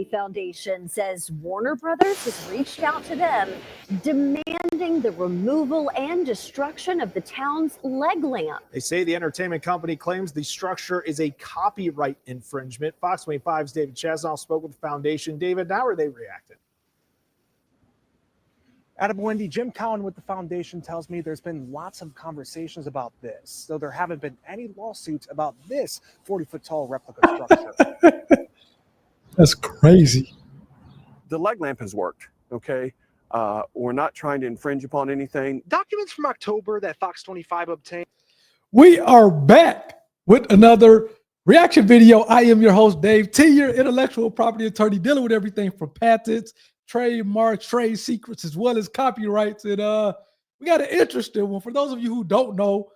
Foundation says Warner Brothers has reached out to them demanding the removal and destruction of the town's leg lamp. They say the entertainment company claims the structure is a copyright infringement. Fox 25's David Chesnoff spoke with the foundation. David, how are they reacting? Adam, Wendy, Jim Cowan with the foundation tells me there's been lots of conversations about this, though there haven't been any lawsuits about this 40-foot tall replica structure. That's crazy. The leg lamp has worked, okay? We're not trying to infringe upon anything. Documents from October that Fox 25 obtained. We are back with another reaction video. I am your host, Dave T, your intellectual property attorney, dealing with everything from patents, trademarks, trade secrets, as well as copyrights. And we got an interesting one. For those of you who don't know,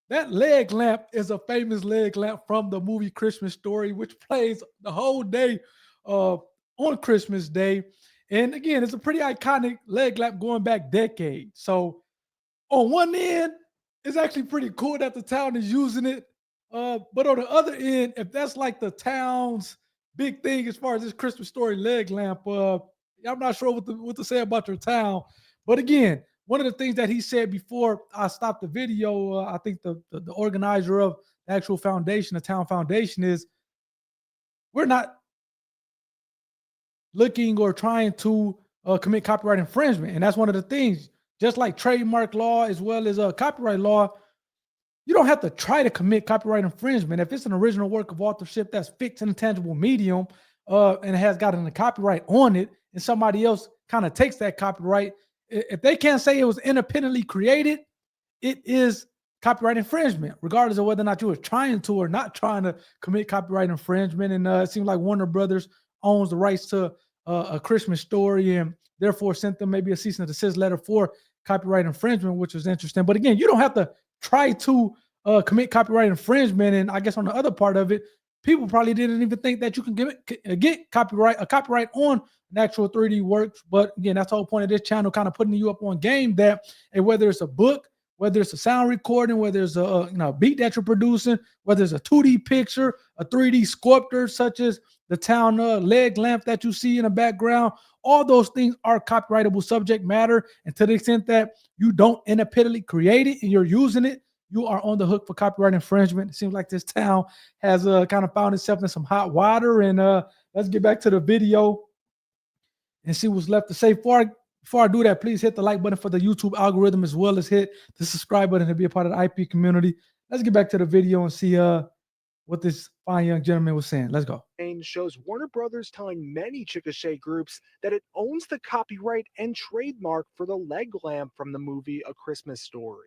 that leg lamp is a famous leg lamp from the movie Christmas Story, which plays the whole day on Christmas Day. And again, it's a pretty iconic leg lamp going back decades. So on one end, it's actually pretty cool that the town is using it. But on the other end, if that's like the town's big thing as far as this Christmas Story leg lamp, I'm not sure what to say about your town. But again, one of the things that he said before I stopped the video, I think the organizer of the actual foundation, the town foundation, is we're not looking or trying to commit copyright infringement. And that's one of the things, just like trademark law as well as copyright law, you don't have to try to commit copyright infringement. If it's an original work of authorship that's fixed in a tangible medium and it has gotten a copyright on it, and somebody else kind of takes that copyright, if they can't say it was independently created, it is copyright infringement, regardless of whether or not you were trying to or not trying to commit copyright infringement. And it seems like Warner Brothers owns the rights to A Christmas Story, and therefore sent them maybe a cease and desist letter for copyright infringement, which was interesting. But again, you don't have to try to commit copyright infringement. And I guess on the other part of it, people probably didn't even think that you can get a copyright on an actual 3D works. But again, that's the whole point of this channel, kind of putting you up on game that, and whether it's a book, whether it's a sound recording, whether it's a beat that you're producing, whether it's a 2D picture, a 3D sculpture such as the town leg lamp that you see in the background, all those things are copyrightable subject matter. And to the extent that you don't independently create it and you're using it, you are on the hook for copyright infringement. It seems like this town has kind of found itself in some hot water. And let's get back to the video and see what's left to say. Before I do that, please hit the like button for the YouTube algorithm, as well as hit the subscribe button to be a part of the IP community. Let's get back to the video and see what this fine young gentleman was saying. Let's go. Shows Warner Brothers telling many Chickasha groups that it owns the copyright and trademark for the leg lamp from the movie A Christmas Story.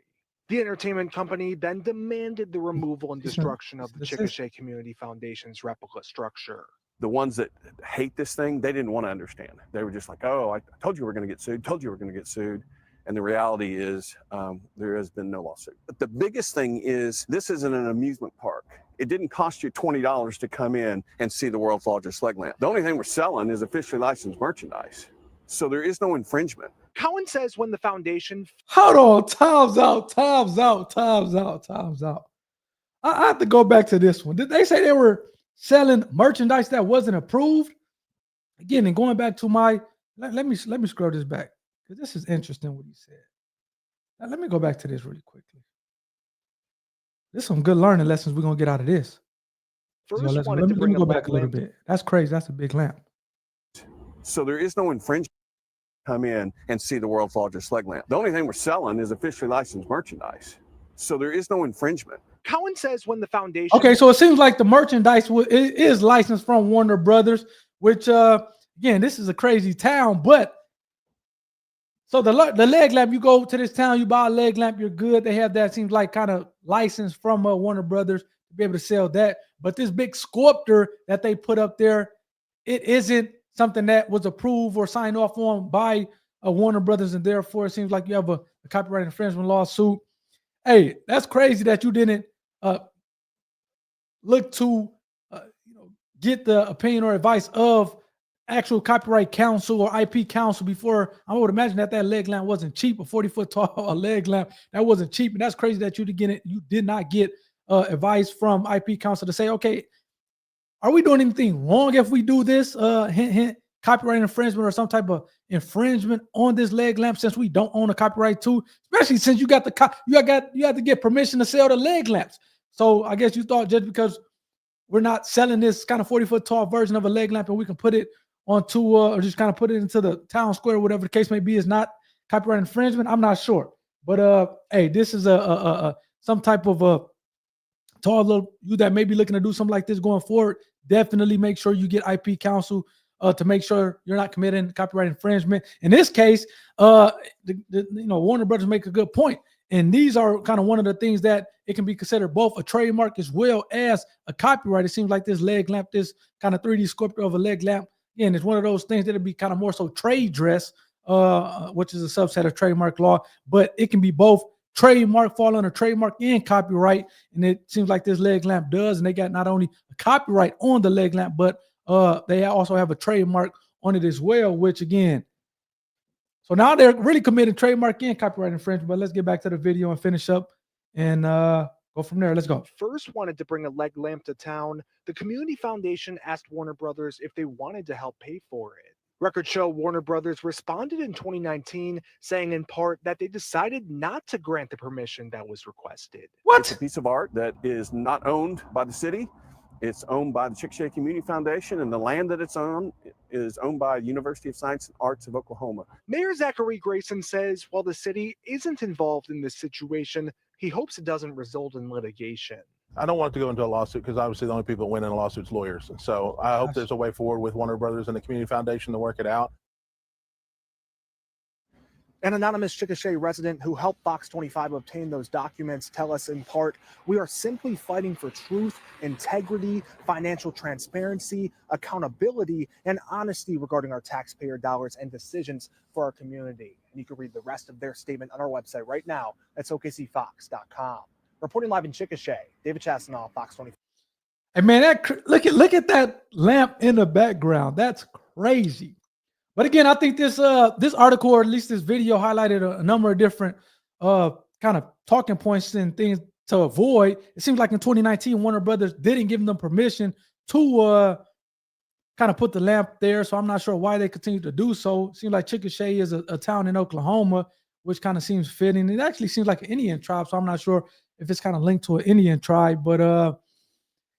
The entertainment company then demanded the removal and destruction of the Chickasha Community Foundation's replica structure. The ones that hate this thing, they didn't want to understand. They were just like, oh, I told you we're going to get sued, told you we're going to get sued. And the reality is there has been no lawsuit. But the biggest thing is this isn't an amusement park. It didn't cost you $20 to come in and see the world's largest leg lamp. The only thing we're selling is officially licensed merchandise. So there is no infringement. Cowan says when the foundation... Hold on, time's out. I have to go back to this one. Did they say they were selling merchandise that wasn't approved? Again, and going back to my... Let me scroll this back, because this is interesting what he said. Now, let me go back to this really quickly. There's some good learning lessons we're going to get out of this. First, let me go back a little bit. That's crazy. That's a big lamp. So there is no infringement. Come in and see the world's largest leg lamp. The only thing we're selling is officially licensed merchandise. So there is no infringement. Cowan says when the foundation... Okay, so it seems like the merchandise is licensed from Warner Brothers, which, again, this is a crazy town, but... So the leg lamp, you go to this town, you buy a leg lamp, you're good. They have that, seems like, kind of license from Warner Brothers to be able to sell that. But this big sculptor that they put up there, it isn't something that was approved or signed off on by Warner Brothers, and therefore it seems like you have a copyright infringement lawsuit. Hey, that's crazy that you didn't look to get the opinion or advice of actual copyright counsel or IP counsel before. I would imagine that leg lamp wasn't cheap. A 40-foot tall leg lamp, that wasn't cheap. And that's crazy that you did not get advice from IP counsel to say, okay, are we doing anything wrong if we do this? Hint, hint, copyright infringement or some type of infringement on this leg lamp since we don't own a copyright too, especially since you got you have to get permission to sell the leg lamps. So I guess you thought just because we're not selling this kind of 40-foot tall version of a leg lamp and we can put it onto or just kind of put it into the town square, whatever the case may be, is not copyright infringement. I'm not sure, but hey, this is some type of a tall little you that may be looking to do something like this going forward. Definitely make sure you get IP counsel to make sure you're not committing copyright infringement. In this case, Warner Brothers make a good point. And these are kind of one of the things that it can be considered both a trademark as well as a copyright. It seems like this leg lamp, this kind of 3D sculpture of a leg lamp, again, it's one of those things that'll be kind of more so trade dress, which is a subset of trademark law, but it can be both trademark, fall under trademark and copyright. And it seems like this leg lamp does. And they got not only a copyright on the leg lamp, but they also have a trademark on it as well, which again, so now they're really committed trademark and copyright infringement. But let's get back to the video and finish up and go from there. Let's go. First wanted to bring a leg lamp to town, the Community Foundation asked Warner Brothers if they wanted to help pay for it. Records show Warner Brothers responded in 2019, saying in part that they decided not to grant the permission that was requested. It's a piece of art that is not owned by the city. It's owned by the Chickasha Community Foundation, and the land that it's on is owned by University of Science and Arts of Oklahoma. Mayor Zachary Grayson says while the city isn't involved in this situation, he hopes it doesn't result in litigation. I don't want it to go into a lawsuit because obviously the only people that win in a lawsuit is lawyers. And so I hope there's a way forward with Warner Brothers and the Community Foundation to work it out. An anonymous Chickasha resident who helped Fox 25 obtain those documents tell us in part, we are simply fighting for truth, integrity, financial transparency, accountability, and honesty regarding our taxpayer dollars and decisions for our community. And you can read the rest of their statement on our website right now. That's OKCFox.com. Reporting live in Chickasha, David Chasanoff, Fox 25. Hey man, look at that lamp in the background. That's crazy. But again, I think this article, or at least this video, highlighted a number of different kind of talking points and things to avoid. It seems like in 2019, Warner Brothers didn't give them permission to kind of put the lamp there. So I'm not sure why they continue to do so. It seems like Chickasha is a town in Oklahoma, which kind of seems fitting. It actually seems like an Indian tribe, so I'm not sure if it's kind of linked to an Indian tribe. But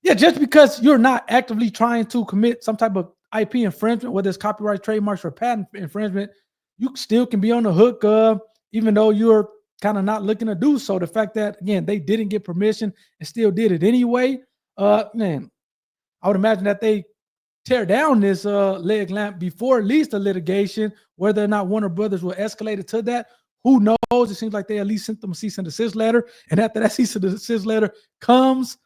yeah, just because you're not actively trying to commit some type of IP infringement, whether it's copyright, trademarks, or patent infringement, you still can be on the hook, even though you're kind of not looking to do so. The fact that, again, they didn't get permission and still did it anyway, man, I would imagine that they tear down this leg lamp before at least the litigation. Whether or not Warner Brothers will escalate it to that, who knows? It seems like they at least sent them a cease and desist letter. And after that cease and desist letter comes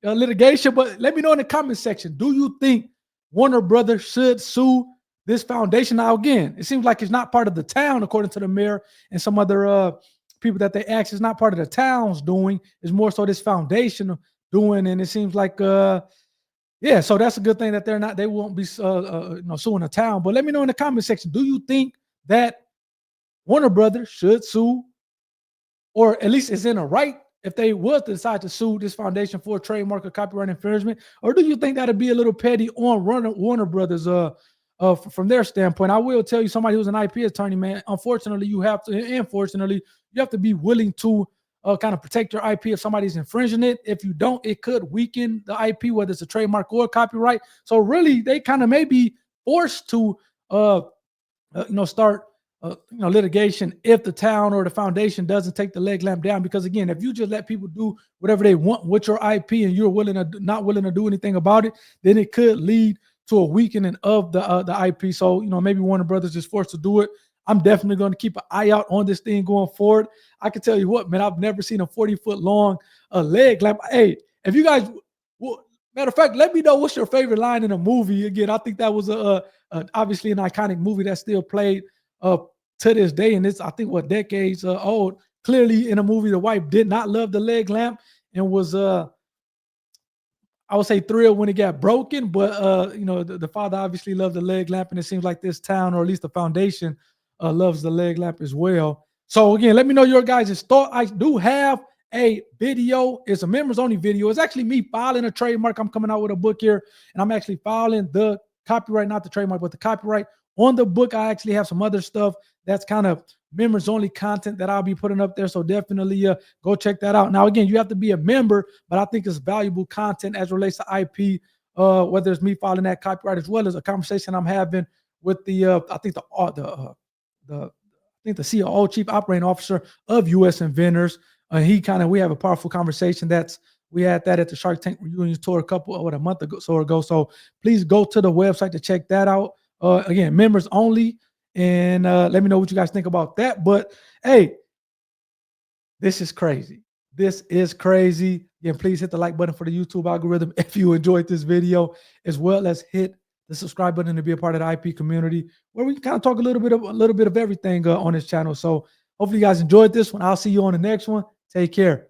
litigation. But let me know in the comment section, do you think Warner Brothers should sue this foundation? Now, again, it seems like it's not part of the town, according to the mayor and some other people that they asked. It's not part of the town's doing. It's more so this foundation doing. And it seems like, yeah, so that's a good thing that they won't be suing the town. But let me know in the comment section, do you think that Warner Brothers should sue, or at least is in a right if they was to decide to sue this foundation for trademark or copyright infringement? Or do you think that'd be a little petty on Warner Brothers from their standpoint? I will tell you, somebody who's an IP attorney, man, unfortunately you have to be willing to kind of protect your IP if somebody's infringing it. If you don't, it could weaken the IP, whether it's a trademark or copyright. So really they kind of may be forced to start litigation if the town or the foundation doesn't take the leg lamp down. Because again, if you just let people do whatever they want with your IP and you're not willing to do anything about it, then it could lead to a weakening of the IP. So maybe Warner Brothers is forced to do it. I'm definitely going to keep an eye out on this thing going forward. I can tell you what, man, I've never seen a 40-foot long leg lamp. Hey, if you guys, matter of fact, let me know what's your favorite line in a movie. Again, I think that was obviously an iconic movie that still played to this day, and it's, I think, decades old. Clearly, in a movie, the wife did not love the leg lamp and was, I would say, thrilled when it got broken. But the father obviously loved the leg lamp, and it seems like this town, or at least the foundation, loves the leg lamp as well. So again, let me know your guys' thought. I do have a video. It's a members only video. It's actually me filing a trademark. I'm coming out with a book here, and I'm actually filing the copyright, not the trademark, but the copyright on the book. I actually have some other stuff that's kind of members only content that I'll be putting up there. So definitely go check that out. Now, again, you have to be a member, but I think it's valuable content as relates to IP, whether it's me filing that copyright as well as a conversation I'm having with the COO, Chief Operating Officer of U.S. Inventors. We have a powerful conversation. We had that at the Shark Tank reunion tour a month ago. So please go to the website to check that out. Again, members only, and let me know what you guys think about that. But hey, this is crazy. This is crazy. Again, please hit the like button for the YouTube algorithm if you enjoyed this video, as well as hit the subscribe button to be a part of the IP community, where we can kind of talk a little bit of everything on this channel. So hopefully you guys enjoyed this one. I'll see you on the next one. Take care.